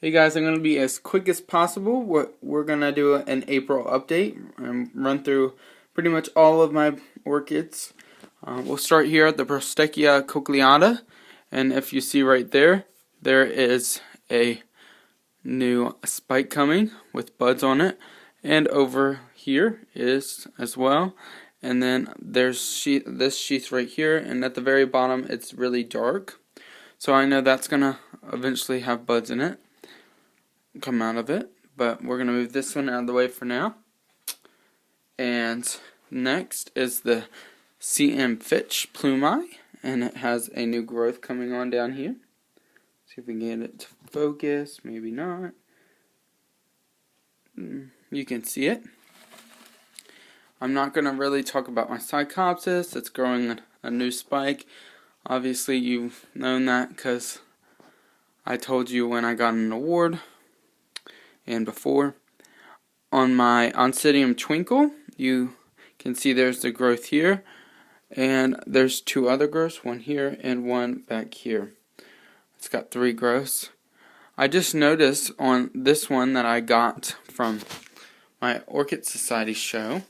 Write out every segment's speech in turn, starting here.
Hey guys, I'm going to be as quick as possible. We're going to do an April update and run through pretty much all of my orchids. We'll start here at the Brostechia cochleata, and if you see right there, there is a new spike coming with buds on it, and over here is as well. And then there's this sheath right here, and at the very bottom it's really dark. So I know that's going to eventually have buds in it. Come out of it, but we're going to move this one out of the way for now. And next is the CM Fitch Plumai, and it has a new growth coming on down here. See if we can get it to focus, maybe not. You can see it. I'm not going to really talk about my Psychopsis. It's growing a new spike. Obviously you've known that because I told you when I got an award and before. On my Oncidium Twinkle, you can see there's the growth here, and there's two other growths, one here and one back here. It's got 3 growths. I just noticed on this one that I got from my Orchid Society show,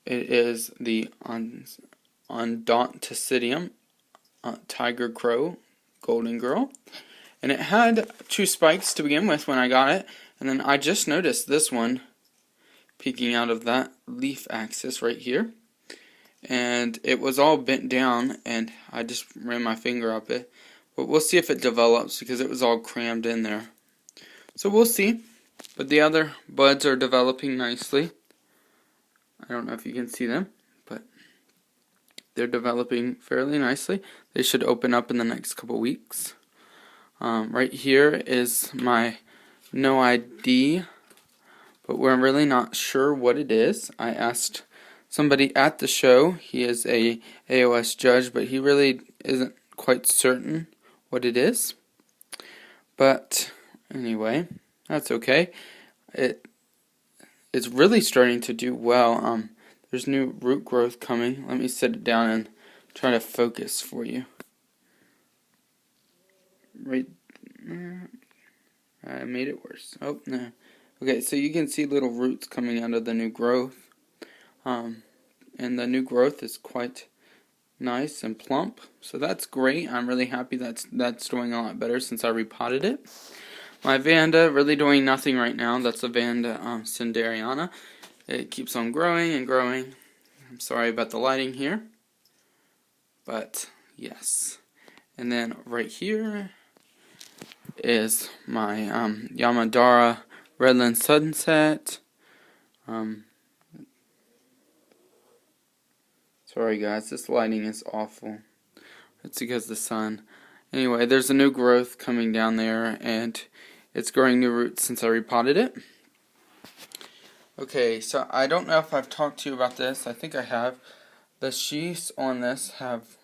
it is the Odonticidium Tiger Crow Golden Girl. And it had 2 spikes to begin with when I got it, and then I just noticed this one peeking out of that leaf axis right here, and it was all bent down, and I just ran my finger up it, but we'll see if it develops because it was all crammed in there. So we'll see, but the other buds are developing nicely. I don't know if you can see them, but they're developing fairly nicely. They should open up in the next couple weeks. Right here is my no ID, but we're really not sure what it is. I asked somebody at the show. He is a AOS judge, but he really isn't quite certain what it is. But anyway, that's okay. It's really starting to do well. There's new root growth coming. Let me sit it down and try to focus for you. Right there. I made it worse. Oh, no. Okay, so you can see little roots coming out of the new growth. And the new growth is quite nice and plump. So that's great. I'm really happy that's doing a lot better since I repotted it. My Vanda really doing nothing right now. That's a Vanda Cinderiana. It keeps on growing and growing. I'm sorry about the lighting here. But yes. And then right here is my Yamadara Redland Sunset. Sorry guys, this lighting is awful. It's because of the sun. Anyway, there's a new growth coming down there, and it's growing new roots since I repotted it. Okay, so I don't know if I've talked to you about this. I think I have. The sheaths on this have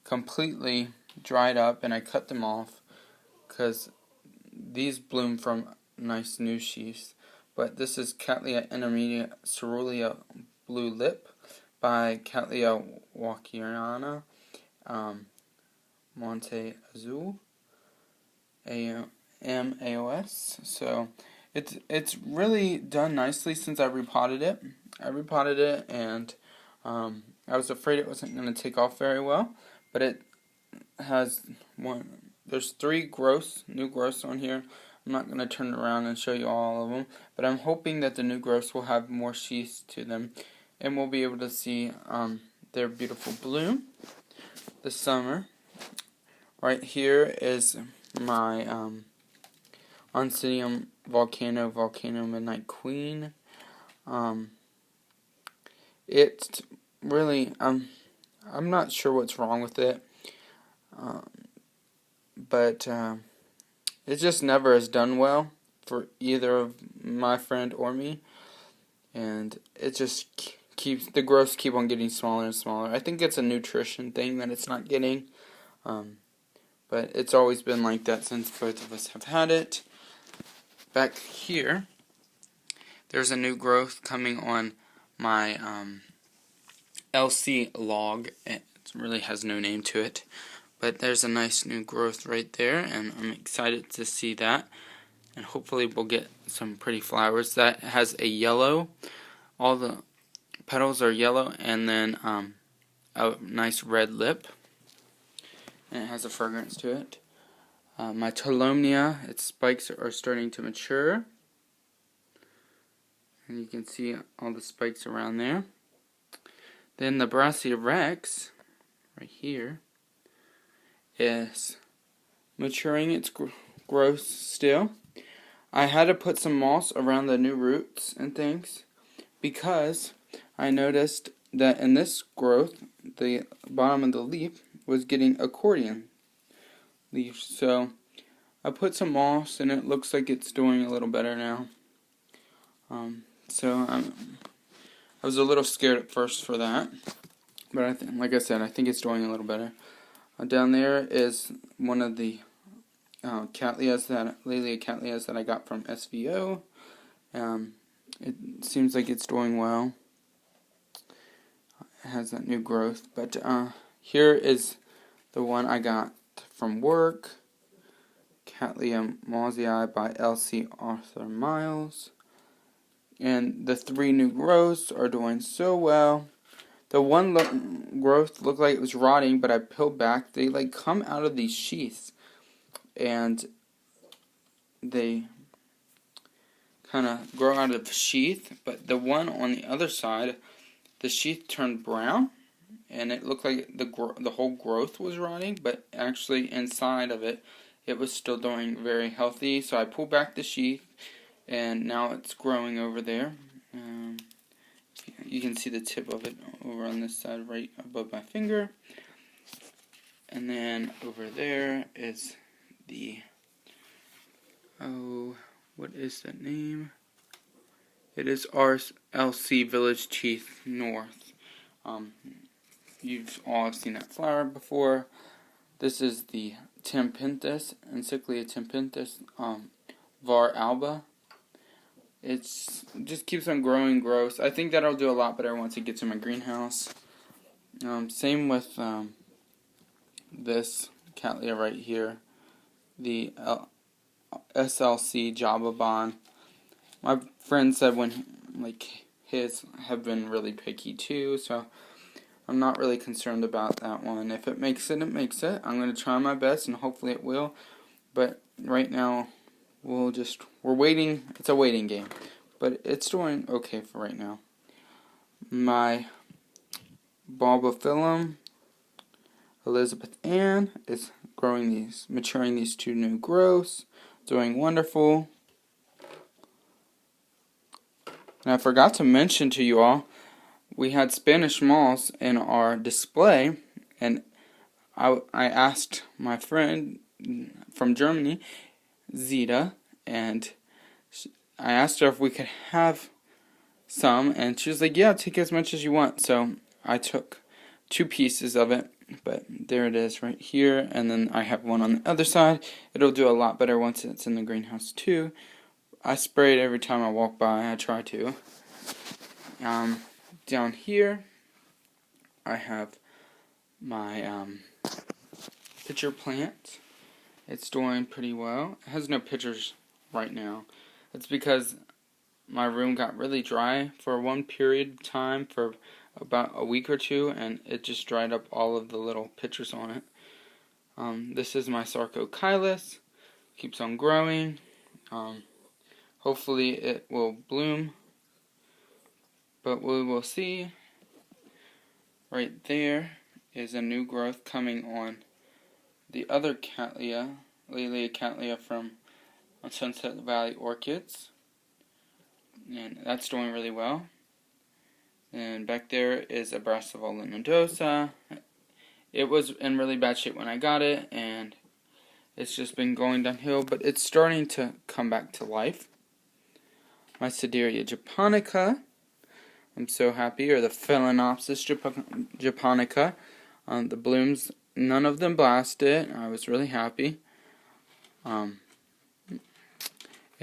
completely dried up, and I cut them off because these bloom from nice new sheaths. But this is Cattleya intermedia Cerulean Blue Lip by Cattleya walkeriana, Monte Azul, AOS. So it's really done nicely since I repotted it. And I was afraid it wasn't going to take off very well, but it has there's 3 new growths on here. I'm not going to turn it around and show you all of them, but I'm hoping that the new growths will have more sheaths to them, and we'll be able to see their beautiful bloom this summer. Right here is my Oncidium Volcano Midnight Queen. It's really, I'm not sure what's wrong with it, but it just never has done well for either of my friend or me, and it just the growths keep on getting smaller and smaller. I think it's a nutrition thing that it's not getting, but it's always been like that since both of us have had it. Back here, there's a new growth coming on my LC log. It really has no name to it, But there's a nice new growth right there, and I'm excited to see that. And hopefully we'll get some pretty flowers. That has a yellow, all the petals are yellow, and then a nice red lip. And it has a fragrance to it. My Tolomnia, its spikes are starting to mature. And you can see all the spikes around there. Then the Brassia Rex, right here, is maturing its growth still. I had to put some moss around the new roots and things because I noticed that in this growth, the bottom of the leaf was getting accordion leaves. So I put some moss and it looks like it's doing a little better now. I was a little scared at first for that, but like I said, I think it's doing a little better. Down there is one of the Laelia cattleyas that I got from SVO. It seems like it's doing well. It has that new growth, but here is the one I got from work, Cattleya mosei by L.C. Arthur Miles. And the 3 new growths are doing so well. The one growth looked like it was rotting, but I peeled back. They like come out of these sheaths, and they kind of grow out of the sheath. But the one on the other side, the sheath turned brown, and it looked like the whole growth was rotting. But actually, inside of it, it was still doing very healthy. So I pulled back the sheath, and now it's growing over there. You can see the tip of it over on this side right above my finger. And then over there is the, what is that name? It is RLC Village Teeth North. You've all seen that flower before. This is the Tempinthus, Encyclia Tempinthus, var alba. It just keeps on growing gross. I think that'll do a lot better once it gets in my greenhouse. Same with this Cattleya right here, the SLC Jababon. My friend said his have been really picky too, so I'm not really concerned about that one. If it makes it, it makes it. I'm going to try my best, and hopefully it will. But right now, we're waiting. It's a waiting game, but it's doing okay for right now. My Bulbophyllum Elizabeth Ann is maturing these 2 new growths, doing wonderful. And I forgot to mention to you all, we had Spanish moss in our display, and I asked my friend from Germany, Zita, and I asked her if we could have some, and she was like, yeah, take as much as you want. So I took 2 pieces of it, but there it is right here, and then I have one on the other side. It'll do a lot better once it's in the greenhouse too. I spray it every time I walk by. I try to. Down here, I have my pitcher plant. It's doing pretty well. It has no pitchers right now. It's because my room got really dry for one period of time for about a week or 2, and it just dried up all of the little pitchers on it. This is my Sarcochilus. Keeps on growing. Hopefully it will bloom, but we will see. Right there is a new growth coming on the other Cattleya, Laelia Cattleya from Sunset Valley Orchids, and that's doing really well. And back there is a Brassivola nodosa. It was in really bad shape when I got it, and it's just been going downhill, but it's starting to come back to life. My Sideria japonica, I'm so happy, or the Phalaenopsis japonica. The blooms, none of them blasted. I was really happy. And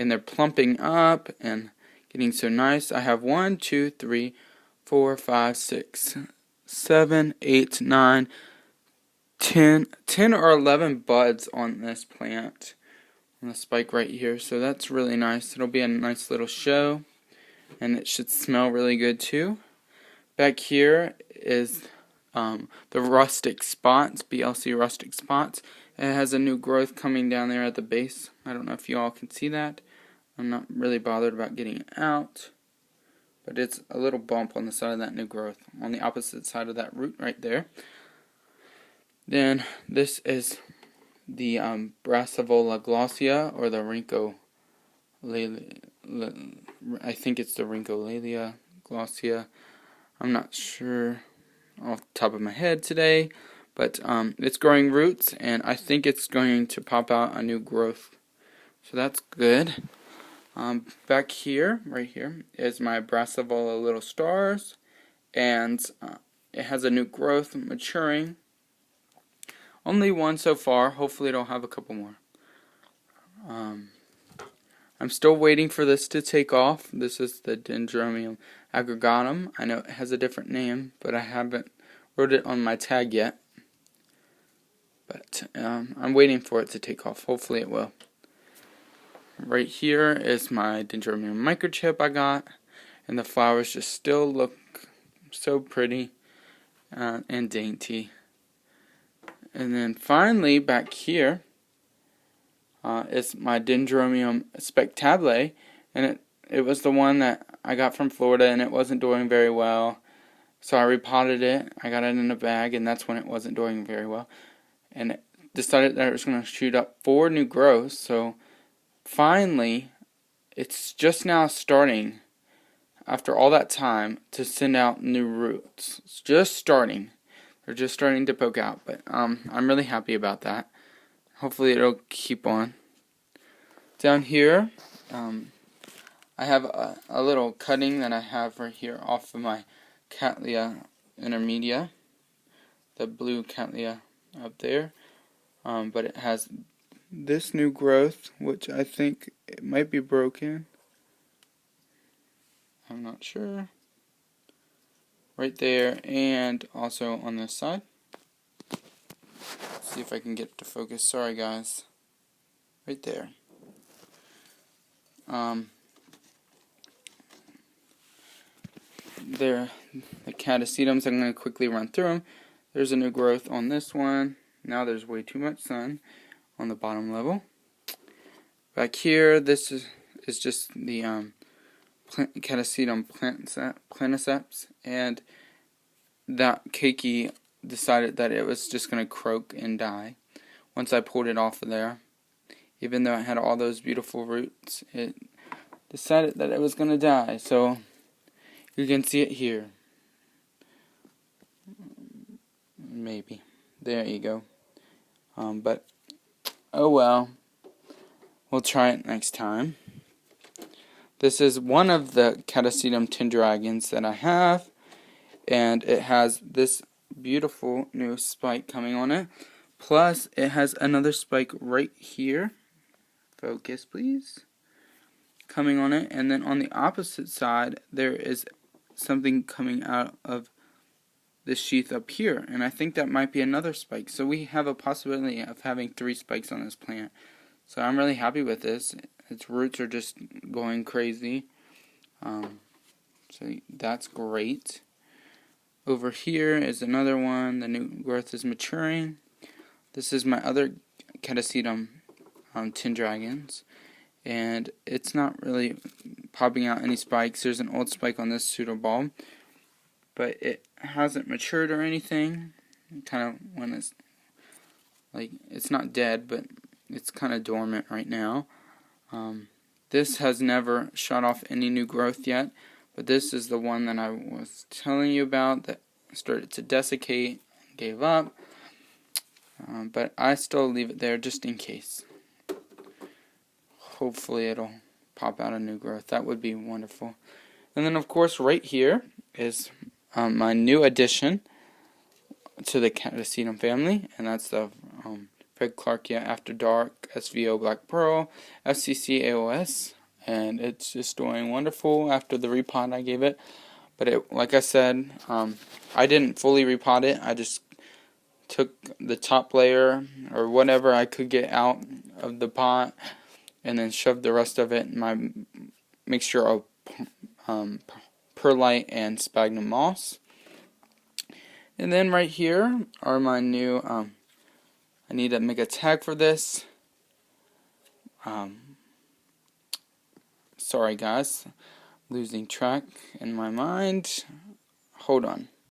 they're plumping up and getting so nice. I have 1, 2, 3, 4, 5, 6, 7, 8, 9, 10 or 11 buds on this plant, on the spike right here, so that's really nice. It'll be a nice little show, and it should smell really good too. Back here is the rustic spots, BLC rustic spots. It has a new growth coming down there at the base. I don't know if you all can see that. I'm not really bothered about getting it out, but it's a little bump on the side of that new growth, on the opposite side of that root right there. Then this is the Brassavola glossia, or the Rinco, I think it's the Rhincolalia glossia. I'm not sure off the top of my head today, but it's growing roots, and I think it's going to pop out a new growth, so that's good. Back here, right here, is my Brassavola little stars, and it has a new growth maturing. Only one so far. Hopefully it'll have a couple more. I'm still waiting for this to take off. This is the Dendrobium aggregatum. I know it has a different name, but I haven't wrote it on my tag yet. But I'm waiting for it to take off. Hopefully it will. Right here is my Dendrobium microchip I got, and the flowers just still look so pretty and dainty. And then finally, back here is my Dendrobium spectabile, and it was the one that I got from Florida, and it wasn't doing very well. So I repotted it. I got it in a bag, and that's when it wasn't doing very well. And it decided that it was going to shoot up 4 new growths. So finally, it's just now starting, after all that time, to send out new roots. It's just starting. They're just starting to poke out, but I'm really happy about that. Hopefully it'll keep on. Down here, I have a little cutting that I have right here off of my Cattleya intermedia, the blue Cattleya up there. But it has this new growth, which I think it might be broken. I'm not sure. Right there, and also on this side. Let's see if I can get it to focus. Sorry guys. Right there. There, the catasetums, I'm going to quickly run through them. There's a new growth on this one. Now there's way too much sun on the bottom level. Back here, this is just the Catasetum planiceps, and that keiki decided that it was just going to croak and die once I pulled it off of there. Even though it had all those beautiful roots, it decided that it was going to die. So you can see it here. Maybe. There you go. But, oh well. We'll try it next time. This is one of the Catasetum tendragons that I have, and it has this beautiful new spike coming on it. Plus, it has another spike right here. Focus, please. Coming on it, and then on the opposite side, there is something coming out of this sheath up here, and I think that might be another spike. So we have a possibility of having 3 spikes on this plant. So I'm really happy with this. Its roots are just going crazy. So that's great. Over here is another one. The new growth is maturing. This is my other Catasetum tendragons. And it's not really popping out any spikes. There's an old spike on this pseudobulb, but it hasn't matured or anything. Kind of when it's like, it's not dead, but it's kind of dormant right now. This has never shot off any new growth yet, but this is the one that I was telling you about that started to desiccate and gave up. But I still leave it there just in case. Hopefully it'll pop out a new growth. That would be wonderful. And then of course right here is my new addition to the Catasetum family, and that's the Fred Clarkia After Dark SVO Black Pearl FCC AOS, and it's just doing wonderful after the repot I gave it. But it, like I said, I didn't fully repot it. I just took the top layer or whatever I could get out of the pot, and then shoved the rest of it in my mixture of perlite and sphagnum moss. And then right here are my new, I need to make a tag for this. Sorry guys, losing track in my mind. Hold on.